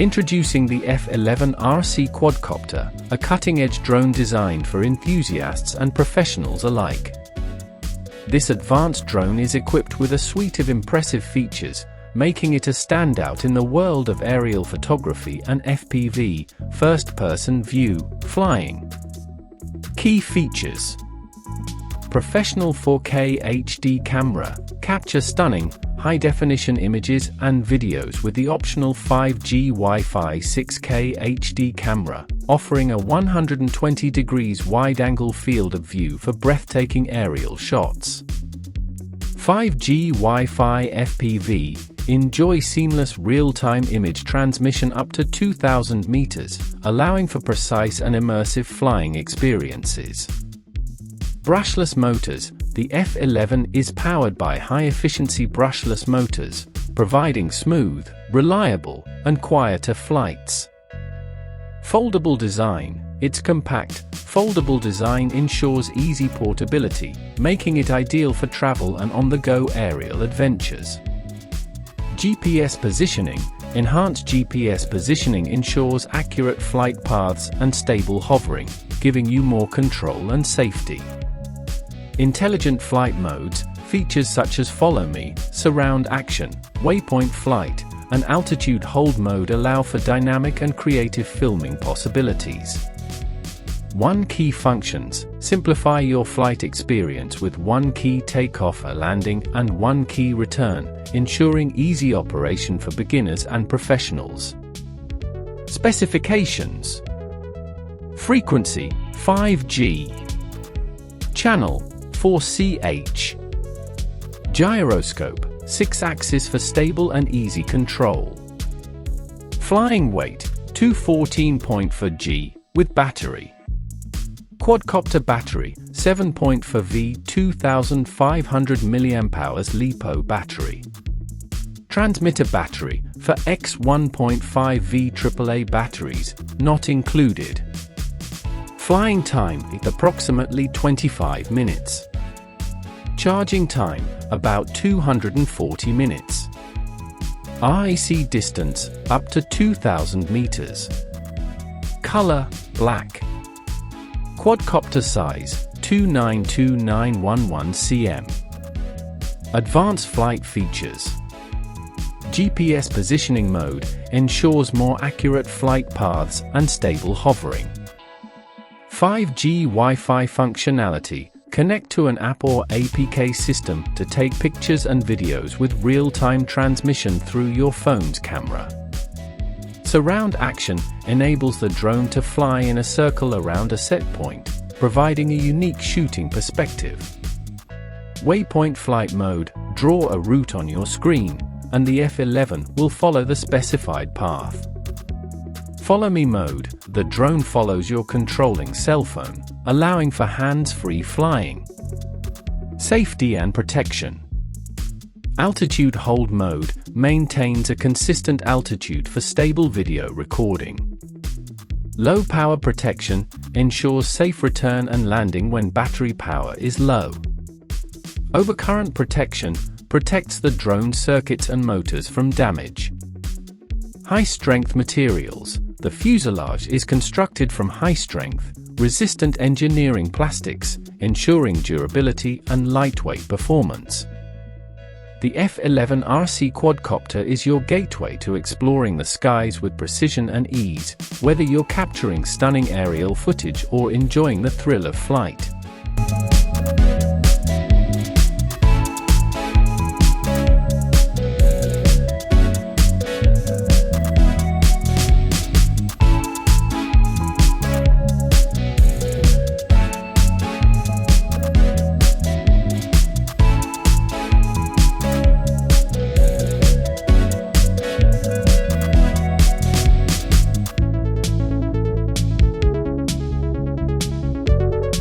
Introducing the F11 RC Quadcopter, a cutting-edge drone designed for enthusiasts and professionals alike. This advanced drone is equipped with a suite of impressive features, making it a standout in the world of aerial photography and FPV, first-person view, flying. Key features: professional 4K HD camera, capture stunning, high-definition images and videos with the optional 5G Wi-Fi 6K HD camera, offering a 120 degrees wide-angle field of view for breathtaking aerial shots. 5G Wi-Fi FPV, enjoy seamless real-time image transmission up to 2,000 meters, allowing for precise and immersive flying experiences. Brushless Motors, the F11 is powered by high-efficiency brushless motors, providing smooth, reliable, and quieter flights. Foldable Design, its compact, foldable design ensures easy portability, making it ideal for travel and on-the-go aerial adventures. GPS Positioning, enhanced GPS positioning ensures accurate flight paths and stable hovering, giving you more control and safety. Intelligent flight modes, features such as Follow Me, Surround Action, Waypoint Flight, and Altitude Hold mode allow for dynamic and creative filming possibilities. One Key Functions, simplify your flight experience with One Key Takeoff, a landing, and One Key Return, ensuring easy operation for beginners and professionals. Specifications: frequency, 5G. Channel, 4CH. Gyroscope, 6-axis for stable and easy control. Flying weight, 214.4 g, with battery. Quadcopter battery, 7.4 V 2500 mAh LiPo battery. Transmitter battery, for X 1.5 V AAA batteries, not included. Flying time, approximately 25 minutes. Charging time, about 240 minutes. REC distance, up to 2,000 meters. Color, black. Quadcopter size, 292911 cm. Advanced flight features. GPS positioning mode, ensures more accurate flight paths and stable hovering. 5G Wi-Fi functionality, connect to an app or APK system to take pictures and videos with real-time transmission through your phone's camera. Surround Action enables the drone to fly in a circle around a set point, providing a unique shooting perspective. Waypoint Flight mode, draw a route on your screen, and the F11 will follow the specified path. Follow Me mode, the drone follows your controlling cell phone, allowing for hands-free flying. Safety and protection. Altitude Hold mode, maintains a consistent altitude for stable video recording. Low power protection, ensures safe return and landing when battery power is low. Overcurrent protection, protects the drone circuits and motors from damage. High-strength materials, the fuselage is constructed from high-strength, resistant engineering plastics, ensuring durability and lightweight performance. The F11 RC Quadcopter is your gateway to exploring the skies with precision and ease, whether you're capturing stunning aerial footage or enjoying the thrill of flight.